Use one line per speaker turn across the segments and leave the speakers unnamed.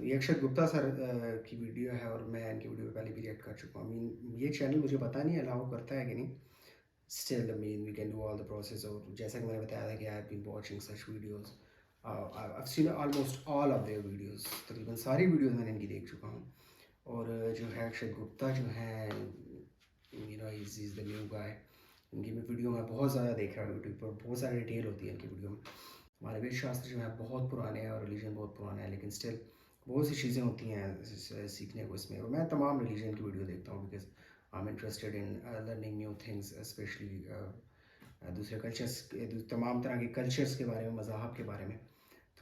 तो ये अक्षत गुप्ता सर की वीडियो है और मैं इनकी वीडियो पे पहले भी रिएक्ट कर चुका हूँ। ये चैनल मुझे पता नहीं अलाउ करता है कि नहीं। Still we can do all the process. और जैसा कि मैंने बताया था कि I have been watching such videos, I have seen almost all of their videos. तकरीबन सारी वीडियोज़ मैंने इनकी देख चुका हूँ। और जो है अक्षत गुप्ता जो है, इज़ द न्यू गाय। इनकी भी वीडियो मैं बहुत ज़्यादा देख रहा हूँ यूट्यूब पर, बहुत सारी डिटेल होती है इनकी वीडियो में। हमारे वेद शास्त्र जो है बहुत पुराने हैं और रिलीजन बहुत पुराना है, लेकिन स्टिल बहुत सी चीज़ें होती हैं सीखने को इसमें। और मैं तमाम रिलीजन की वीडियो देखता हूँ because I am interested in learning new things, specially दूसरे कल्चर्स, तमाम तरह के कल्चर्स के बारे में, मज़ाहब के बारे में।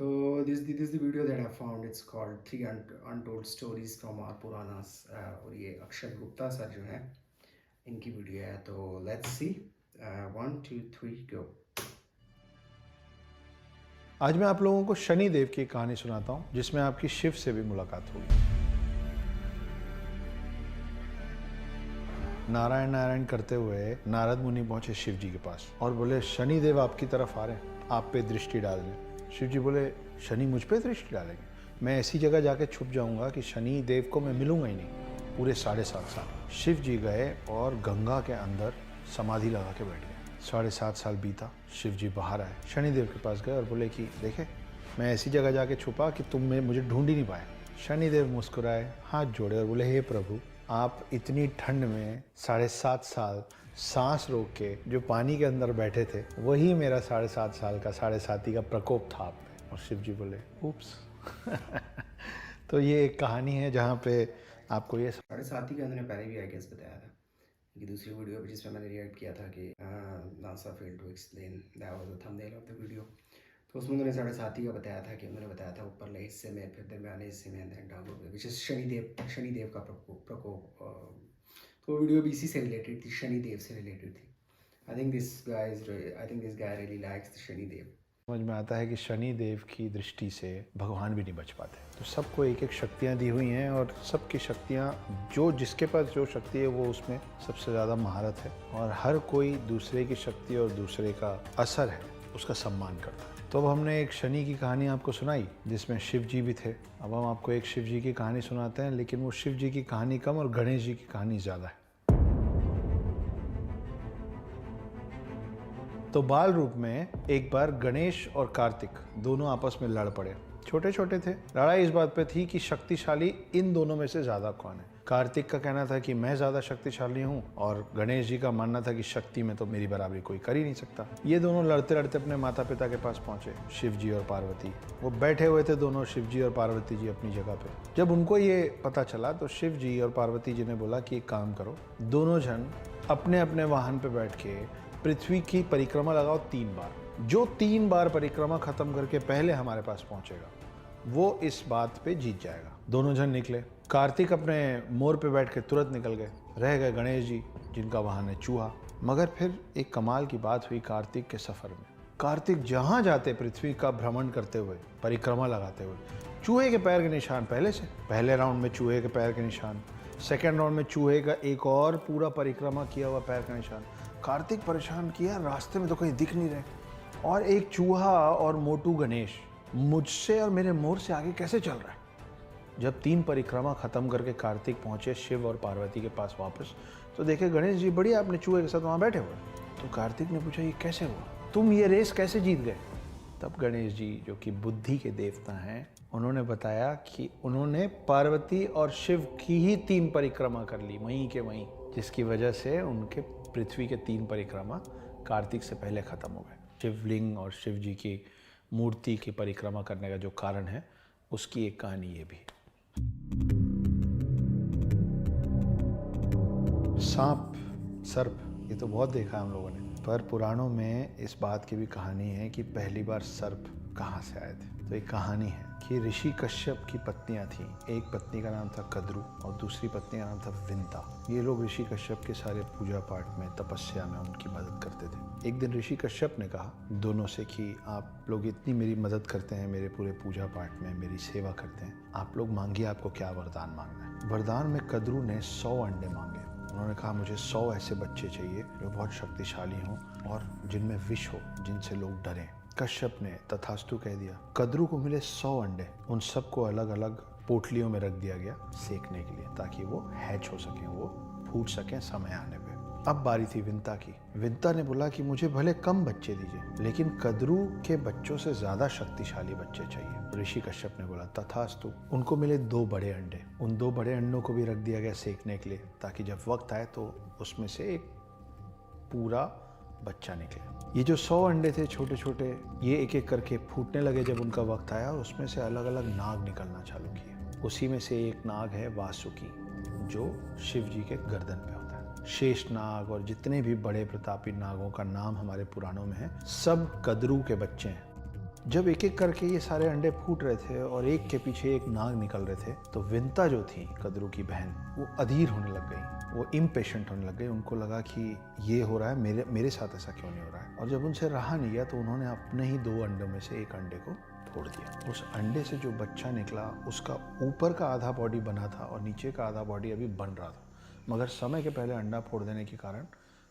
तो this the video that I found, it's called 3 untold stories from our Puranas. और ये अक्षत गुप्ता सर जो है, इनकी वीडियो है। तो लेट्स सी, 1 2 3 गो।
आज मैं आप लोगों को शनि देव की कहानी सुनाता हूं, जिसमें आपकी शिव से भी मुलाकात होगी। नारायण नारायण करते हुए नारद मुनि पहुंचे शिव जी के पास और बोले, शनि देव आपकी तरफ आ रहे हैं, आप पे दृष्टि डाल दें। शिव जी बोले, शनि मुझ पे दृष्टि डालेंगे? मैं ऐसी जगह जाके छुप जाऊंगा कि शनि देव को मैं मिलूंगा ही नहीं पूरे 7.5 साल। शिव जी गए और गंगा के अंदर समाधि लगा के बैठ गए। 7.5 साल बीता, शिव जी बाहर आए, शनिदेव के पास गए और बोले कि देखे, मैं ऐसी जगह जाके छुपा कि तुम मुझे ढूंढ ही नहीं पाए। शनिदेव मुस्कुराए, हाथ जोड़े और बोले, हे प्रभु, आप इतनी ठंड में 7.5 साल सांस रोक के जो पानी के अंदर बैठे थे, वही मेरा 7.5 साल का 7.5 का प्रकोप था आप पे। और शिव जी बोले, उप्स। तो ये एक कहानी है जहाँ पे आपको ये
7.5 के अंदर पहले भी आई गेस बताया था कि दूसरी वीडियो पे जिसमें मैंने रिएक्ट किया था कि NASA failed to explain, that was the thumbnail of the video. तो उसमें उन्होंने 7.5 का बताया था कि उन्होंने बताया था ऊपरले हिस्से में, फिर दरमियाने हिस्से में, एंड टांगों पे, विच इज़ शनिदेव का प्रकोप। तो वीडियो भी इसी से रिलेटेड थी, शनिदेव से रिलेटेड थी। I think this guy really likes the Shanidev.
समझ में आता है कि शनि देव की दृष्टि से भगवान भी नहीं बच पाते। तो सबको एक एक शक्तियाँ दी हुई हैं और सबकी शक्तियाँ, जो जिसके पास जो शक्ति है वो उसमें सबसे ज़्यादा महारत है, और हर कोई दूसरे की शक्ति और दूसरे का असर है उसका सम्मान करता है। तो अब हमने एक शनि की कहानी आपको सुनाई जिसमें शिव जी भी थे। अब हम आपको एक शिव जी की कहानी सुनाते हैं, लेकिन वो शिव जी की कहानी कम और गणेश जी की कहानी ज़्यादा है। तो बाल रूप में एक बार गणेश और कार्तिक दोनों आपस में लड़ पड़े। छोटे छोटे थे। लड़ाई इस बात पे थी कि शक्तिशाली इन दोनों में से ज्यादा कौन है। कार्तिक का कहना था कि मैं ज्यादा शक्तिशाली हूँ, और गणेश जी का मानना था कि शक्ति में तो मेरी बराबरी कोई कर ही नहीं सकता। ये दोनों लड़ते लड़ते अपने माता पिता के पास पहुंचे, शिव जी और पार्वती। वो बैठे हुए थे दोनों, शिव जी और पार्वती जी अपनी जगह पे। जब उनको ये पता चला तो शिव जी और पार्वती जी ने बोला कि एक काम करो, दोनों जन अपने अपने वाहन पे बैठ के पृथ्वी की परिक्रमा लगाओ 3 बार। जो 3 बार परिक्रमा खत्म करके पहले हमारे पास पहुंचेगा वो इस बात पे जीत जाएगा। दोनों जन निकले। कार्तिक अपने मोर पे बैठ के तुरंत निकल गए। रह गए गणेश जी, जिनका वाहन है चूहा। मगर फिर एक कमाल की बात हुई कार्तिक के सफर में। कार्तिक जहां जाते पृथ्वी का भ्रमण करते हुए, परिक्रमा लगाते हुए, चूहे के पैर के निशान पहले से। पहले राउंड में चूहे के पैर के निशान, सेकेंड राउंड में चूहे का एक और पूरा परिक्रमा किया हुआ पैर का निशान। कार्तिक परेशान किया, रास्ते में तो कहीं दिख नहीं रहे, और एक चूहा और मोटू गणेश मुझसे और मेरे मोर से आगे कैसे चल रहा है। जब 3 परिक्रमा खत्म करके कार्तिक पहुंचे शिव और पार्वती के पास वापस, तो देखे गणेश जी बढ़िया अपने चूहे के साथ वहां बैठे हुए। तो कार्तिक ने पूछा, ये कैसे हुआ, तुम ये रेस कैसे जीत गए? तब गणेश जी, जो कि बुद्धि के देवता हैं, उन्होंने बताया कि उन्होंने पार्वती और शिव की ही 3 परिक्रमा कर ली वहीं के वहीं, जिसकी वजह से उनके पृथ्वी के 3 परिक्रमा कार्तिक से पहले खत्म हो गए। शिवलिंग और शिव जी की मूर्ति की परिक्रमा करने का जो कारण है, उसकी एक कहानी ये भी। सांप, सर्प, ये तो बहुत देखा है हम लोगों ने, पर पुराणों में इस बात की भी कहानी है कि पहली बार सर्प कहाँ से आए थे। तो एक कहानी है कि ऋषि कश्यप की पत्नियां थीं। एक पत्नी का नाम था कद्रू और दूसरी पत्नी का नाम था विंता। ये लोग ऋषि कश्यप के सारे पूजा पाठ में, तपस्या में उनकी मदद करते थे। एक दिन ऋषि कश्यप ने कहा दोनों से कि आप लोग इतनी मेरी मदद करते हैं, मेरे पूरे पूजा पाठ में मेरी सेवा करते हैं, आप लोग मांगिए आपको क्या वरदान मांगना है। वरदान में कद्रू ने 100 अंडे मांगे। उन्होंने कहा मुझे 100 ऐसे बच्चे चाहिए जो बहुत शक्तिशाली हों और जिनमें विष हो, जिनसे लोग डरें। कश्यप ने तथास्तु कह दिया। कद्रू को मिले 100 अंडे। उन सबको अलग अलग पोटलियों में रख दिया गया सेकने के लिए, ताकि वो हैच हो सकें, वो फूट सकें समय आने पे। अब बारी थी विंता की। विंता ने बोला कि मुझे भले कम बच्चे दीजिए, लेकिन कद्रू के बच्चों से ज़्यादा शक्तिशाली बच्चे चाहिए। ऋषि कश्यप ने बोला तथास्तु। उनको मिले 2 बड़े अंडे। उन 2 बड़े अंडों को भी रख दिया गया सेकने के लिए, ताकि जब वक्त आए तो उसमें से एक पूरा बच्चा निकले। ये जो 100 अंडे थे छोटे छोटे, ये एक एक करके फूटने लगे जब उनका वक्त आया, और उसमें से अलग अलग नाग निकलना चालू किए। उसी में से एक नाग है वासुकी, जो शिव जी के गर्दन पे होता है। शेष नाग और जितने भी बड़े प्रतापी नागों का नाम हमारे पुराणों में है, सब कद्रू के बच्चे हैं। जब एक एक करके ये सारे अंडे फूट रहे थे और एक के पीछे एक नाग निकल रहे थे, तो विंता जो थी कद्रू की बहन, वो अधीर होने लग गई, वो इम्पेशेंट होने लग गई। उनको लगा कि ये हो रहा है, मेरे साथ ऐसा क्यों नहीं हो रहा है। और जब उनसे रहा नहीं गया, तो उन्होंने अपने ही 2 अंडों में से एक अंडे को फोड़ दिया। उस अंडे से जो बच्चा निकला, उसका ऊपर का आधा बॉडी बना था और नीचे का आधा बॉडी अभी बन रहा था, मगर समय के पहले अंडा फोड़ देने के कारण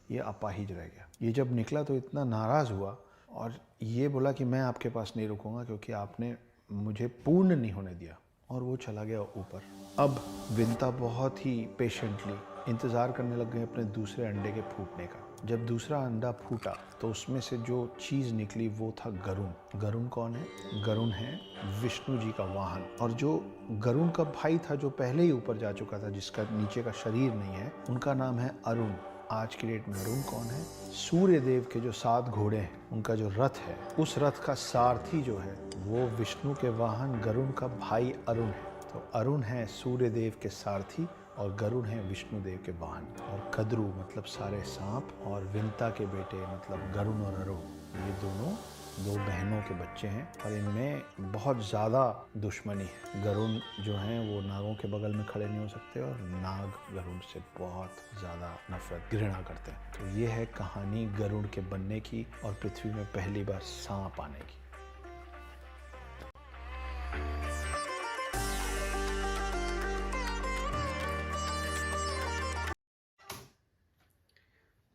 ये अपाहिज रह गया। ये जब निकला तो इतना नाराज़ हुआ और ये बोला कि मैं आपके पास नहीं रुकूंगा, क्योंकि आपने मुझे पूर्ण नहीं होने दिया, और वो चला गया ऊपर। अब विंता बहुत ही पेशेंटली इंतज़ार करने लग गए अपने दूसरे अंडे के फूटने का। जब दूसरा अंडा फूटा तो उसमें से जो चीज़ निकली वो था गरुण। गरुण कौन है? गरुण है विष्णु जी का वाहन। और जो गरुण का भाई था, जो पहले ही ऊपर जा चुका था, जिसका नीचे का शरीर नहीं है, उनका नाम है अरुण। आज की डेट में अरुण कौन है? सूर्य देव के जो 7 घोड़े हैं, उनका जो रथ है, उस रथ का सारथी जो है, वो विष्णु के वाहन गरुण का भाई अरुण है। तो अरुण है सूर्य देव के सारथी और गरुण है विष्णु देव के वाहन। और कद्रू मतलब सारे सांप, और विंता के बेटे मतलब गरुण और अरुण, ये दोनों 2 बहनों के बच्चे हैं, और इनमें बहुत ज़्यादा दुश्मनी है। गरुण जो हैं वो नागों के बगल में खड़े नहीं हो सकते, और नाग गरुण से बहुत ज़्यादा नफरत, घृणा करते हैं। तो ये है कहानी गरुड़ के बनने की और पृथ्वी में पहली बार सांप आने की।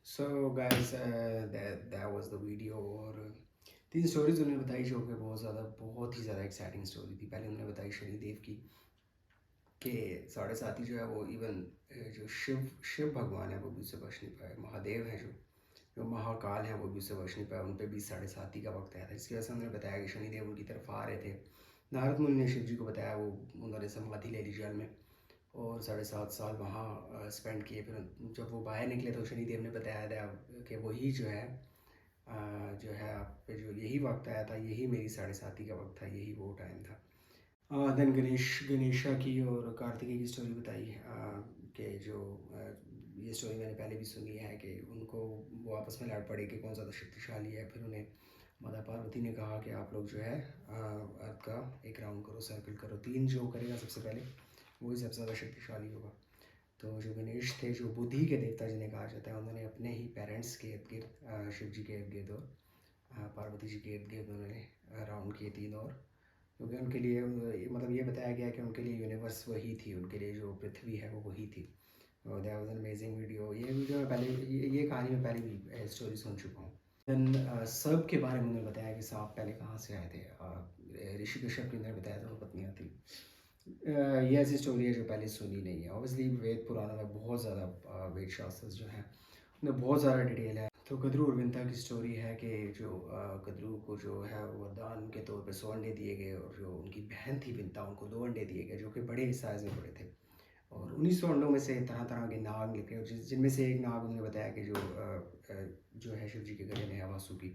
So guys, that was the video। और 3 स्टोरीज उन्होंने बताई जो कि बहुत ही ज़्यादा एक्साइटिंग स्टोरी थी। पहले उन्होंने बताई शनिदेव की, कि 7.5 जो है वो इवन जो शिव भगवान है वो भी उससे बच नहीं पाए। महादेव हैं जो महाकाल हैं, वो भी उससे बच नहीं पाए। उन पर भी 7.5 का वक्त आया था, जिसकी वजह से उन्होंने बताया कि शनिदेव उनकी तरफ आ रहे थे। नारद मुनि ने शिव जी को बताया, वो उन्होंने समाधि ले ली जल में और 7.5 साल वहाँ स्पेंड किए। फिर जब वो बाहर निकले तो शनिदेव ने बताया था कि वही जो है आप पे जो यही वक्त आया था, यही मेरी 7.5 का वक्त था, यही वो टाइम था। देन गणेशा की और कार्तिकेय की स्टोरी बताई, कि जो ये स्टोरी मैंने पहले भी सुनी है कि उनको वो आपस में लड़ पड़े कि कौन ज़्यादा शक्तिशाली है। फिर उन्हें माता पार्वती ने कहा कि आप लोग जो है अर्थ का एक राउंड करो, सर्कल करो, 3 जो करेगा सबसे पहले वही सबसे ज़्यादा शक्तिशाली होगा। तो जो गणेश थे, जो बुद्धि के देवता जिन्हें कहा जाता है, उन्होंने अपने ही पेरेंट्स के इर्द गिर्द, शिव जी के इर्द गिर्द और पार्वती जी के इर्द गिर्द उन्होंने राउंड किए 3 और, क्योंकि उनके लिए मतलब ये बताया गया कि उनके लिए यूनिवर्स वही थी, उनके लिए जो पृथ्वी है वो वही थी। That was an amazing video. ये वीडियो में पहले ये कहानी में पहले भी स्टोरी सुन चुका हूँ। देन सर्प के बारे में उन्होंने बताया कि सांप पहले कहाँ से आए थे। ऋषि कश्यप की उन्होंने बताया दोनों पत्नियाँ थी। ये ऐसी स्टोरी है जो पहले सुनी नहीं है। ऑब्वियसली वेद पुराणों में बहुत ज़्यादा वेद शास्त्र जो हैं उनमें बहुत ज़्यादा डिटेल है। तो कद्रू और विंता की स्टोरी है कि जो कद्रू को जो है वरदान के तौर पे 100 अंडे दिए गए, और जो उनकी बहन थी विंता, उनको 2 अंडे दिए गए जो कि बड़े साइज़ में बड़े थे। और 1900 अंडों में से तरह तरह के नाग निकले, और जिनमें से एक नाग उन्होंने बताया कि जो है शिव जी के गले में है वासुकी।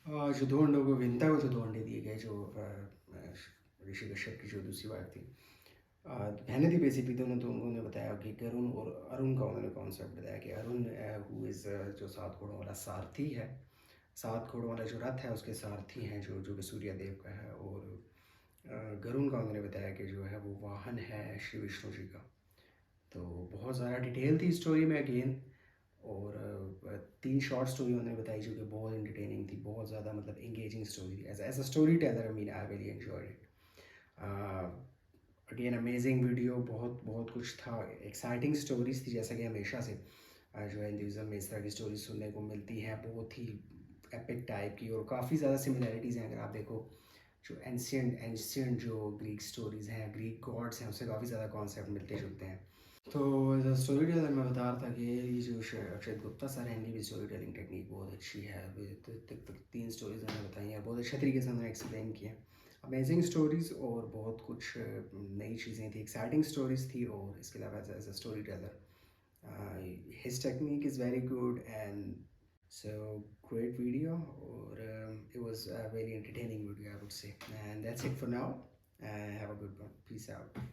जो 2 अंडों को विंता को जो 2 अंडे दिए गए, जो ऋषि कश्यप की जो दूसरी वाइफ थी, बहनें थी बेसिकली दोनों। तो उन्होंने बताया कि गरुण और अरुण का उन्होंने कॉन्सेप्ट बताया कि अरुण हु इज़ जो 7 घोड़ों वाला सारथी है, 7 घोड़ों वाला जो रथ है उसके सारथी हैं, जो कि सूर्य देव का है। और गरुण का उन्होंने बताया कि जो है वो वाहन है श्री विष्णु जी का। तो बहुत ज़्यादा डिटेल थी स्टोरी में अगेन। और 3 शॉर्ट स्टोरी उन्होंने बताई जो कि बहुत इंटरटेनिंग थी, बहुत ज़्यादा मतलब इंगेजिंग स्टोरी थी। As a story teller, I mean I really enjoyed it. Again amazing video, बहुत बहुत कुछ था, एक्साइटिंग स्टोरीज थी, जैसा कि हमेशा से जो है हिंदुज़म में इस तरह की स्टोरीज सुनने को मिलती हैं, बहुत ही एपिक टाइप की, और काफ़ी ज़्यादा सिमिलैरिटीज़ हैं। अगर आप देखो जो एंशियंट जो ग्रीक स्टोरीज़ हैं, ग्रीक गॉड्स हैं, उससे काफ़ी ज़्यादा कॉन्सेप्ट मिलते जुलते हैं। तो स्टोरी टेलर मैं बता रहा था कि ये जो अक्षय गुप्ता सर हैं, इनकी भी स्टोरी टेलिंग टेक्निक बहुत अच्छी है। तीन स्टोरीज उन्होंने बताई हैं, बहुत अच्छे तरीके से उन्होंने एक्सप्लेन किया। अमेजिंग स्टोरीज़ और बहुत कुछ नई चीज़ें थी, एक्साइटिंग स्टोरीज़ थी। और इसके अलावा as a story teller his technique is very good, and so great video, or it was a very entertaining video, I would say. And that's it for now. Have a good one. Peace out.